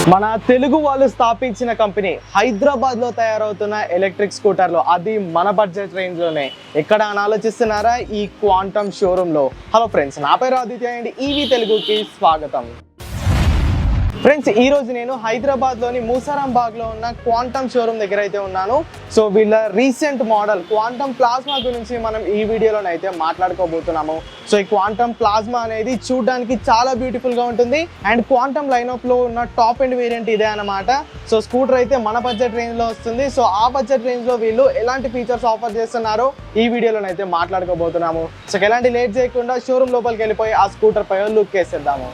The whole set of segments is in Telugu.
మన తెలుగు వాళ్ళు స్థాపించిన కంపెనీ హైదరాబాద్ లో తయారవుతున్న ఎలక్ట్రిక్ స్కూటర్లు, అది మన బడ్జెట్ రేంజ్ లోనే. ఎక్కడ అని ఆలోచిస్తున్నారా? ఈ క్వాంటమ్ షోరూమ్ లో. హలో ఫ్రెండ్స్, నా పేరు ఆదిత్య అండ్ ఈవీ తెలుగుకి స్వాగతం. ఫ్రెండ్స్, ఈ రోజు నేను హైదరాబాద్లోని మూసారాంబాగ్లో ఉన్న క్వాంటమ్ షోరూమ్ దగ్గర అయితే ఉన్నాను. సో వీళ్ళ రీసెంట్ మోడల్ క్వాంటమ్ ప్లాస్మా గురించి మనం ఈ వీడియోలో అయితే మాట్లాడుకోబోతున్నాము. సో ఈ క్వాంటమ్ ప్లాస్మా అనేది చూడడానికి చాలా బ్యూటిఫుల్గా ఉంటుంది అండ్ క్వాంటమ్ లైనప్లో ఉన్న టాప్ ఎండ్ వేరియంట్ ఇదే అనమాట. సో స్కూటర్ అయితే మన బడ్జెట్ రేంజ్లో వస్తుంది. సో ఆ బడ్జెట్ రేంజ్లో వీళ్ళు ఎలాంటి ఫీచర్స్ ఆఫర్ చేస్తున్నారో ఈ వీడియోలో అయితే మాట్లాడుకోబోతున్నాము. సో ఎలాంటి లేట్ చేయకుండా షోరూమ్ లోపలికి వెళ్ళిపోయి ఆ స్కూటర్ పై లుక్ వేసేద్దాము.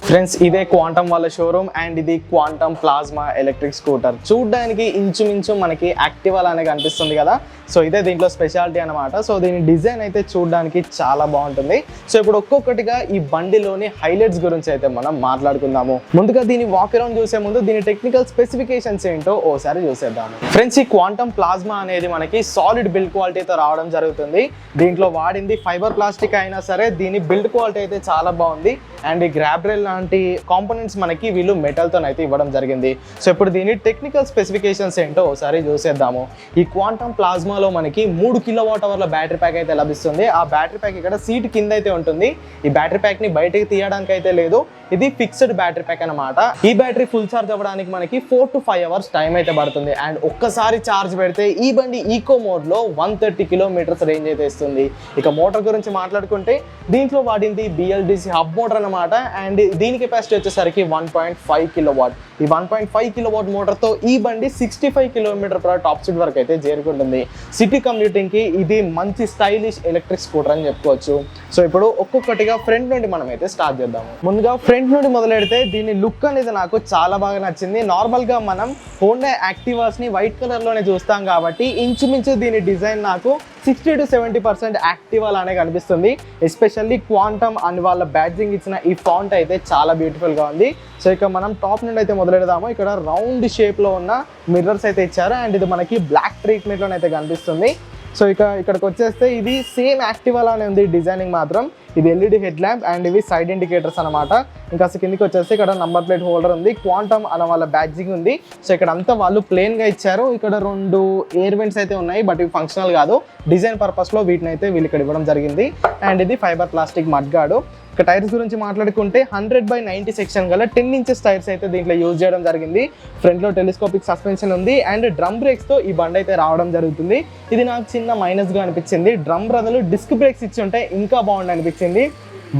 ఫ్రెండ్స్, ఇదే క్వాంటమ్ వాళ్ళ షోరూమ్ అండ్ ఇది క్వాంటమ్ ప్లాస్మా ఎలక్ట్రిక్ స్కూటర్. చూడడానికి ఇంచుమించు మనకి యాక్టివా లానే కనిపిస్తుంది కదా. సో ఇదే దీంట్లో స్పెషాలిటీ అనమాట. సో దీని డిజైన్ అయితే చూడడానికి చాలా బాగుంటుంది. సో ఇప్పుడు ఒక్కొక్కటిగా ఈ బండిలోని హైలైట్స్ గురించి అయితే మనం మాట్లాడుకుందాము. ముందుగా దీని వాక్ అరౌండ్ చూసే ముందు దీని టెక్నికల్ స్పెసిఫికేషన్స్ ఏంటో ఓసారి చూసేద్దాము. ఫ్రెండ్స్, ఈ క్వాంటమ్ ప్లాస్మా అనేది మనకి సాలిడ్ బిల్డ్ క్వాలిటీతో రావడం జరుగుతుంది. దీంట్లో వాడింది ఫైబర్ ప్లాస్టిక్ అయినా సరే దీని బిల్డ్ క్వాలిటీ అయితే చాలా బాగుంది. అండ్ ఈ గ్రాబ్ రైల్ లాంటి కాంపోనెంట్స్ మనకి వీళ్ళు మెటల్తో అయితే ఇవ్వడం జరిగింది. సో ఇప్పుడు దీని టెక్నికల్ స్పెసిఫికేషన్స్ ఏంటో ఒకసారి చూసేద్దాము. ఈ క్వాంటమ్ ప్లాస్మాలో మనకి 3 kWh బ్యాటరీ ప్యాక్ అయితే లభిస్తుంది. ఆ బ్యాటరీ ప్యాక్ ఇక్కడ సీట్ కింద అయితే ఉంటుంది. ఈ బ్యాటరీ ప్యాక్ ని బయటకి తీయడానికి అయితే లేదు, ఇది ఫిక్స్డ్ బ్యాటరీ ప్యాక్ అనమాట. ఈ బ్యాటరీ ఫుల్ ఛార్జ్ అవ్వడానికి మనకి 4 to 5 hours టైం అయితే పడుతుంది. అండ్ ఒక్కసారి ఛార్జ్ పెడితే ఈ బండి ఈకో మోడ్ లో 130 kilometers రేంజ్ అయితే ఇస్తుంది. ఇక మోటార్ గురించి మాట్లాడుకుంటే దీంట్లో వాడింది BLDC హబ్ మోటార్ అనమాట. అండ్ దీని కెపాసిటీ వచ్చేసరికి 1.5 kW. ఈ 1.5 kW మోటార్ తో ఈ బండి 65 km/h టాప్ స్పీడ్ వరకు అయితే చేరుకుంటుంది. సిటీ కమ్యూటింగ్ కి ఇది మంచి స్టైలిష్ ఎలక్ట్రిక్ స్కూటర్ అని చెప్పుకోవచ్చు. సో ఇప్పుడు ఒక్కొక్కటిగా ఫ్రంట్ నుండి మనం అయితే స్టార్ట్ చేద్దాము. ముందుగా ఫ్రంట్ నుండి మొదలెడితే దీని లుక్ అనేది నాకు చాలా బాగా నచ్చింది. నార్మల్ గా మనం హోండా యాక్టివాస్ ని వైట్ కలర్ లోనే చూస్తాం కాబట్టి ఇంచుమించు దీని డిజైన్ నాకు 60 to 70% యాక్టివా లానే కనిపిస్తుంది. ఎస్పెషల్లీ క్వాంటమ్ అండ్ వాళ్ళ బ్యాడ్జింగ్ ఇచ్చిన ఈ ఫాంట్ అయితే చాలా బ్యూటిఫుల్ గా ఉంది. సో ఇక మనం టాప్ నుండి అయితే మొదలెడదాము. ఇక్కడ రౌండ్ షేప్ లో ఉన్న మిర్రర్స్ అయితే ఇచ్చారు అండ్ ఇది మనకి బ్లాక్ ట్రీట్మెంట్ లోనైతే కనిపిస్తుంది. సో ఇక్కడికి వచ్చేస్తే ఇది సేమ్ యాక్టివా లానే ఉంది డిజైనింగ్ మాత్రం. ఇది LED హెడ్ ల్యాంప్ అండ్ ఇవి సైడ్ ఇండికేటర్స్ అనమాట. ఇంకా కిందికి వచ్చేసి ఇక్కడ నంబర్ ప్లేట్ హోల్డర్ ఉంది, క్వాంటమ్ అన్న వాళ్ళ బ్యాడ్జింగ్ ఉంది. సో ఇక్కడ అంతా వాళ్ళు ప్లేన్ గా ఇచ్చారు. ఇక్కడ 2 ఎయిర్ వెంట్స్ అయితే ఉన్నాయి, బట్ ఇవి ఫంక్షనల్ కాదు, డిజైన్ పర్పస్ లో వీటిని అయితే వీళ్ళు ఇక్కడ ఇవ్వడం జరిగింది. అండ్ ఇది ఫైబర్ ప్లాస్టిక్ మడ్గాడు. ఇక టైర్స్ గురించి మాట్లాడుకుంటే 100/90 సెక్షన్ గల 10 inches టైర్స్ అయితే దీంట్లో యూజ్ చేయడం జరిగింది. ఫ్రంట్ లో టెలిస్కోపిక్ సస్పెన్షన్ ఉంది అండ్ డ్రమ్ బ్రేక్స్ తో ఈ బండి అయితే రావడం జరుగుతుంది. ఇది నాకు చిన్న మైనస్ గా అనిపించింది. డ్రమ్ బదులు డిస్క్ బ్రేక్స్ ఇచ్చి ఉంటే ఇంకా బాగుండి అనిపించింది.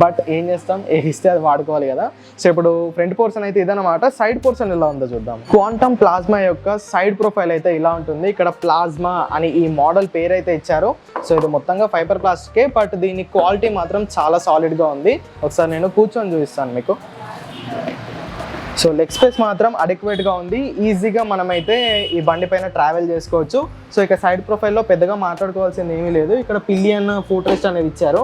బట్ ఏం చేస్తాం, ఇస్తే అది వాడుకోవాలి కదా. సో ఇప్పుడు ఫ్రంట్ పోర్షన్ అయితే ఇదనమాట. సైడ్ పోర్షన్ ఎలా ఉందో చూద్దాం. క్వాంటమ్ ప్లాస్మా యొక్క సైడ్ ప్రొఫైల్ అయితే ఇలా ఉంటుంది. ఇక్కడ ప్లాస్మా అని ఈ మోడల్ పేరు అయితే ఇచ్చారు. సో ఇది మొత్తంగా ఫైబర్ ప్లాస్టికే, బట్ దీని క్వాలిటీ మాత్రం చాలా సాలిడ్ గా ఉంది. ఒకసారి నేను కూర్చొని చూపిస్తాను మీకు. సో లెగ్ స్పేస్ మాత్రం అడెక్వేట్ గా ఉంది. ఈజీగా మనమైతే ఈ బండి పైన ట్రావెల్ చేసుకోవచ్చు. సో ఇక సైడ్ ప్రొఫైల్లో పెద్దగా మాట్లాడుకోవాల్సింది ఏమీ లేదు. ఇక్కడ పిలియన్ ఫుట్ రెస్ట్ అనేది ఇచ్చారు.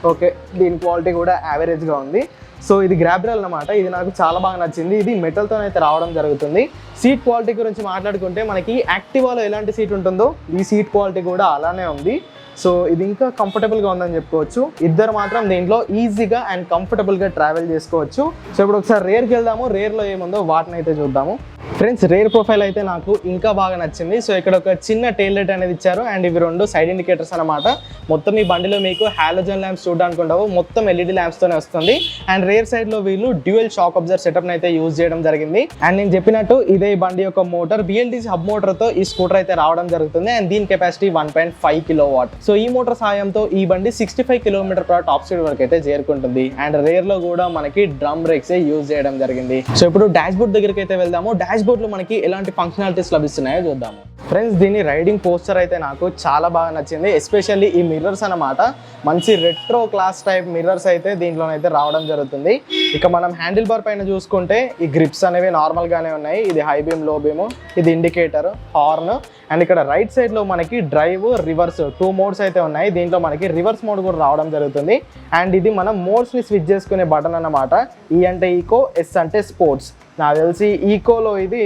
ఓకే, దీని క్వాలిటీ కూడా యావరేజ్గా ఉంది. సో ఇది గ్రాబ్ రైల్ అనమాట. ఇది నాకు చాలా బాగా నచ్చింది. ఇది మెటల్తో అయితే రావడం జరుగుతుంది. సీట్ క్వాలిటీ గురించి మాట్లాడుకుంటే మనకి యాక్టివాలో ఎలాంటి సీట్ ఉంటుందో ఈ సీట్ క్వాలిటీ కూడా అలానే ఉంది. సో ఇది ఇంకా కంఫర్టబుల్గా ఉందని చెప్పుకోవచ్చు. ఇద్దరు మాత్రం దీంట్లో ఈజీగా అండ్ కంఫర్టబుల్గా ట్రావెల్ చేసుకోవచ్చు. సో ఇప్పుడు ఒకసారి రేర్కి వెళ్దాము. రేర్లో ఏముందో వాటిని అయితే చూద్దాము. ఫ్రెండ్స్, రేర్ ప్రొఫైల్ అయితే నాకు ఇంకా బాగా నచ్చింది. సో ఇక్కడ ఒక చిన్న టెయిల్ లైట్ అనేది ఇచ్చారు అండ్ ఇవి 2 సైడ్ ఇండికేటర్స్ అనమాట. మొత్తం ఈ బండిలో మీకు హాలోజన్ ల్యాంప్స్ చూడడానికి ఉండవు, మొత్తం LED ల్యాంప్స్ తోనే వస్తుంది. అండ్ రేర్ సైడ్ లో వీళ్ళు డ్యూయల్ షాక్ అబ్జర్వర్ సెటప్ అయితే యూజ్ చేయడం జరిగింది. అండ్ నేను చెప్పినట్టు ఇదే బండి యొక్క మోటార్ BLDC హబ్ మోటార్ తో ఈ స్కూటర్ అయితే రావడం జరుగుతుంది. అండ్ దీని కెపాసిటీ 1.5 kW. సో ఈ మోటార్ సాయంతో ఈ బండి 65 km/h టాప్ స్పీడ్ వరకు అయితే చేరుకుంటుంది. అండ్ రేర్ లో కూడా మనకి డ్రమ్ బ్రేక్స్ యూజ్ చేయడం జరిగింది. సో ఇప్పుడు డాష్ బోర్డ్ దగ్గరికి అయితే వెళ్దాము. డాష్ బోర్డ్ లో మనకి ఎలాంటి ఫంక్షనాలిటీస్ లభిస్తున్నాయో చూద్దాము. ఫ్రెండ్స్, దీని రైడింగ్ పోస్టర్ అయితే నాకు చాలా బాగా నచ్చింది. ఎస్పెషల్లీ ఈ మిర్రర్స్ అనమాట. మంచి రెట్రో క్లాస్ టైప్ మిర్రర్స్ అయితే దీంట్లోనైతే రావడం జరుగుతుంది. ఇక మనం హ్యాండిల్ బార్ పైన చూసుకుంటే ఈ గ్రిప్స్ అనేవి నార్మల్ గానే ఉన్నాయి. ఇది హై బీమ్, లో బీమ్, ఇది ఇండికేటర్, హార్న్. అండ్ ఇక్కడ రైట్ సైడ్ లో మనకి డ్రైవ్, రివర్స్ 2 మోడ్స్ అయితే ఉన్నాయి. దీంట్లో మనకి రివర్స్ మోడ్ కూడా రావడం జరుగుతుంది. అండ్ ఇది మనం మోడ్స్ ని స్విచ్ చేసుకునే బటన్ అన్నమాట. ఈ అంటే ఈకో, ఎస్ అంటే స్పోర్ట్స్. నాకు తెలిసి ఈకోలో ఇది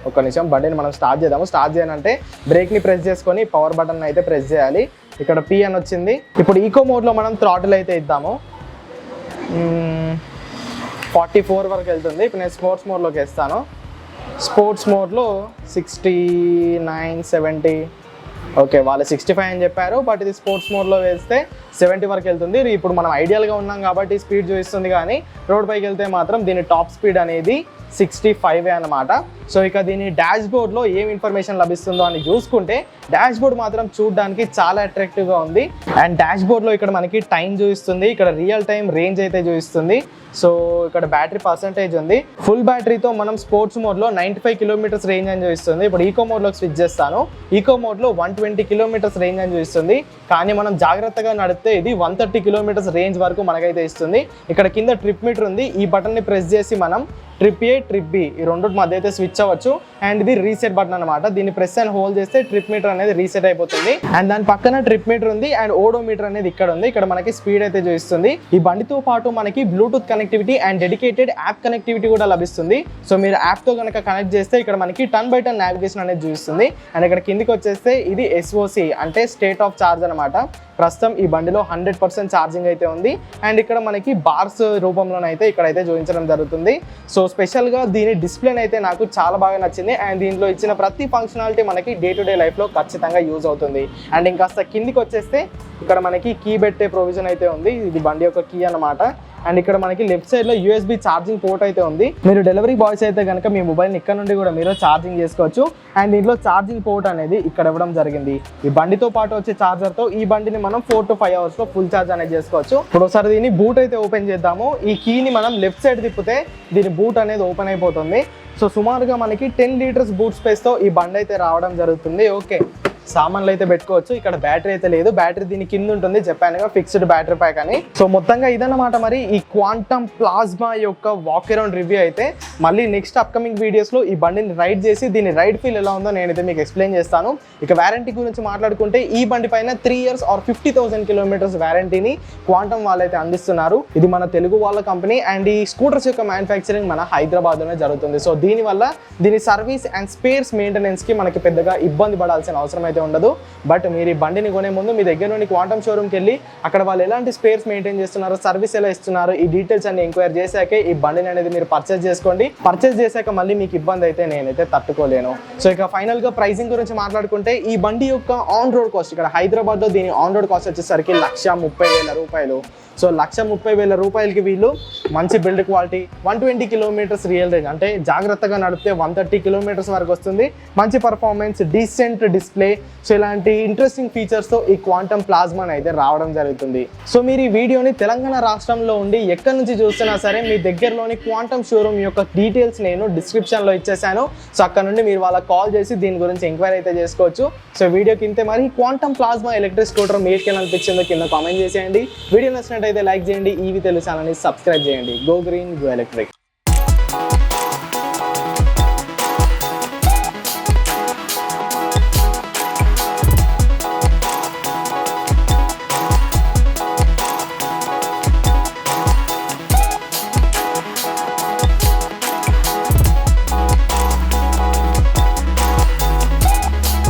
ఒక నిమిషం బండిని మనం స్టార్ట్ చేద్దాము. స్టార్ట్ చేయాలంటే బ్రేక్ని ప్రెస్ చేసుకొని పవర్ బటన్ అయితే ప్రెస్ చేయాలి. ఇక్కడ P అని వచ్చింది. ఇప్పుడు ఈకో మోడ్లో మనం థ్రాటిల్ అయితే ఇద్దాము. 44 వరకు వెళ్తుంది. ఇప్పుడు నేను స్పోర్ట్స్ మోడ్లోకి వేస్తాను. స్పోర్ట్స్ మోడ్లో 69, 70, ఓకే వాళ్ళు 65 అని చెప్పారు, బట్ ఇది స్పోర్ట్స్ మోడ్లో వేస్తే 70 వరకు వెళ్తుంది. ఇప్పుడు మనం ఐడియల్గా ఉన్నాం కాబట్టి స్పీడ్ చూపిస్తుంది, కానీ రోడ్ పైకి వెళ్తే మాత్రం దీని టాప్ స్పీడ్ అనేది 65 అనమాట. సో ఇక దీని డాష్ బోర్డ్లో ఏం ఇన్ఫర్మేషన్ లభిస్తుందో అని చూసుకుంటే డాష్ బోర్డ్ మాత్రం చూడడానికి చాలా అట్రాక్టివ్గా ఉంది. అండ్ డాష్ బోర్డ్లో ఇక్కడ మనకి టైం చూపిస్తుంది, ఇక్కడ రియల్ టైం రేంజ్ అయితే చూపిస్తుంది. సో ఇక్కడ బ్యాటరీ పర్సంటేజ్ ఉంది. ఫుల్ బ్యాటరీతో మనం స్పోర్ట్స్ మోడ్లో 95 కిలోమీటర్స్ రేంజ్ అని చూపిస్తుంది. ఇప్పుడు ఈకో మోడ్లోకి స్విచ్ చేస్తాను. ఈకో మోడ్లో 120 కిలోమీటర్స్ రేంజ్ అని చూపిస్తుంది, కానీ మనం జాగ్రత్తగా నడిపితే ఇది 130 కిలోమీటర్స్ రేంజ్ వరకు మనకైతే ఇస్తుంది. ఇక్కడ కింద ట్రిప్ మీటర్ ఉంది, ఈ బటన్ని ప్రెస్ చేసి మనం ట్రిప్ ఏ ట్రిప్ బి ఈ రెండు మధ్య అయితే స్విచ్ అవ్వచ్చు. అండ్ ఇది రీసెట్ బటన్ అనమాట, దీన్ని ప్రెస్ అండ్ హోల్డ్ చేస్తే ట్రిప్ మీటర్ అనేది రీసెట్ అయిపోతుంది. అండ్ దాని పక్కన ట్రిప్ మీటర్ ఉంది అండ్ ఓడో మీటర్ అనేది ఇక్కడ ఉంది. ఇక్కడ మనకి స్పీడ్ అయితే చూపిస్తుంది. ఈ బండితో పాటు మనకి Bluetooth connectivity and dedicated app connectivity కూడా లభిస్తుంది. సో మీరు యాప్తో కనుక కనెక్ట్ చేస్తే ఇక్కడ మనకి టర్న్ బై టర్న్ నావిగేషన్ అనేది చూపిస్తుంది. అండ్ ఇక్కడ కిందికి వచ్చేస్తే ఇది SOC అంటే స్టేట్ ఆఫ్ చార్జ్ అనమాట. ప్రస్తుతం ఈ బండిలో 100% ఛార్జింగ్ అయితే ఉంది. అండ్ ఇక్కడ మనకి బార్స్ రూపంలోనైతే ఇక్కడైతే చూపించడం జరుగుతుంది. సో స్పెషల్గా దీని డిస్ప్లేని అయితే నాకు చాలా బాగా నచ్చింది. అండ్ దీంట్లో ఇచ్చిన ప్రతి ఫంక్షనాలిటీ మనకి డే టు డే లైఫ్లో ఖచ్చితంగా యూజ్ అవుతుంది. అండ్ ఇంకాస్త కిందికి వచ్చేస్తే ఇక్కడ మనకి కీ పెట్టే ప్రొవిజన్ అయితే ఉంది, ఇది బండి యొక్క కీ అనమాట. అండ్ ఇక్కడ మనకి లెఫ్ట్ సైడ్లో USB ఛార్జింగ్ పోర్ట్ అయితే ఉంది. మీరు డెలివరీ బాయ్స్ అయితే కనుక మీ మొబైల్ని ఇక్కడ నుండి కూడా మీరు ఛార్జింగ్ చేసుకోవచ్చు. అండ్ దీంట్లో ఛార్జింగ్ పోర్ట్ అనేది ఇక్కడ ఇవ్వడం జరిగింది. ఈ బండితో పాటు వచ్చే ఛార్జర్తో ఈ బండిని మనం 4 to 5 అవర్స్లో ఫుల్ ఛార్జ్ అనేది చేసుకోవచ్చు. ఇప్పుడు ఒకసారి దీన్ని బూట్ అయితే ఓపెన్ చేద్దాము. ఈ కీని మనం లెఫ్ట్ సైడ్ తిప్పితే దీని బూట్ అనేది ఓపెన్ అయిపోతుంది. సో సుమారుగా మనకి 10 లీటర్స్ బూట్ స్పేస్తో ఈ బండి అయితే రావడం జరుగుతుంది. ఓకే, సామాన్లు అయితే పెట్టుకోవచ్చు. ఇక్కడ బ్యాటరీ అయితే లేదు, బ్యాటరీ దీని కింద ఉంటుంది, చెప్పానుగా ఫిక్స్డ్ బ్యాటరీ ప్యాక్ అని. సో మొత్తంగా ఇదన్నమాట మరి ఈ క్వాంటమ్ ప్లాస్మా యొక్క వాక్ అరౌండ్ రివ్యూ అయితే. మళ్ళీ నెక్స్ట్ అప్కమింగ్ వీడియోస్లో ఈ బండిని రైడ్ చేసి దీని రైడ్ ఫీల్ ఎలా ఉందో నేనైతే మీకు ఎక్స్ప్లెయిన్ చేస్తాను. ఇక వారంటీ గురించి మాట్లాడుకుంటే ఈ బండి పైన 3 years or 50,000 kilometers వారంటీని క్వాంటమ్ వాళ్ళైతే అందిస్తున్నారు. ఇది మన తెలుగు వాళ్ళ కంపెనీ. అండ్ ఈ స్కూటర్స్ యొక్క మ్యానుఫ్యాక్చరింగ్ మన హైదరాబాద్లోనే జరుగుతుంది. సో దీనివల్ల దీని సర్వీస్ అండ్ స్పేర్స్ మెయింటెనెన్స్కి మనకి పెద్దగా ఇబ్బంది పడాల్సిన అవసరం అయితే ఉండదు. బట్ మీరు ఈ బండిని కొనే ముందు మీ దగ్గర నుండి క్వాంటమ్ షోరూమ్కి వెళ్ళి అక్కడ వాళ్ళు ఎలాంటి స్పేర్స్ మెయింటైన్ చేస్తున్నారు, సర్వీస్ ఎలా ఇస్తున్నారు, ఈ డీటెయిల్స్ అన్ని ఎంక్వైరీ చేశాకే ఈ బండిని అనేది మీరు పర్చేస్ చేసుకోండి. పర్చేస్ చేశాక మళ్ళీ మీకు ఇబ్బంది అయితే నేనైతే తట్టుకోలేను. సో ఇక ఫైనల్గా ప్రైసింగ్ గురించి మాట్లాడుకుంటే ఈ బండి యొక్క ఆన్ రోడ్ కాస్ట్ ఇక్కడ హైదరాబాద్లో దీని ఆన్ రోడ్ కాస్ట్ వచ్చేసరికి 1,30,000 రూపాయలు. సో 1,30,000 రూపాయలకి వీళ్ళు మంచి build quality, 120 kilometres real range అంటే జాగ్రత్తగా నడిపితే 130 కిలోమీటర్స్ వరకు వస్తుంది, మంచి పర్ఫార్మెన్స్, డీసెంట్ డిస్ప్లే, సో ఇలాంటి ఇంట్రెస్టింగ్ ఫీచర్స్తో ఈ క్వాంటమ్ ప్లాస్మాని అయితే రావడం జరుగుతుంది. సో మీరు ఈ వీడియోని తెలంగాణ రాష్ట్రంలో ఉండి ఎక్కడి నుంచి చూస్తున్నా సరే మీ దగ్గరలోని క్వాంటమ్ షోరూమ్ యొక్క డీటెయిల్స్ నేను డిస్క్రిప్షన్లో ఇచ్చేసాను. సో అక్కడ నుండి మీరు వాళ్ళకి కాల్ చేసి దీని గురించి ఎంక్వైరీ అయితే చేసుకోవచ్చు. సో వీడియోకి ఇంతే మరి. క్వాంటమ్ ప్లాస్మా ఎలక్ట్రిక్ స్కూటర్ మీకు ఎలా అనిపించిందో కింద కామెంట్ చేసేయండి. వీడియో నచ్చినట్టు అయితే లైక్ చేయండి. ఈవీ తెలుగు ఛానల్ని సబ్స్క్రైబ్ చేయండి. Go green go electric.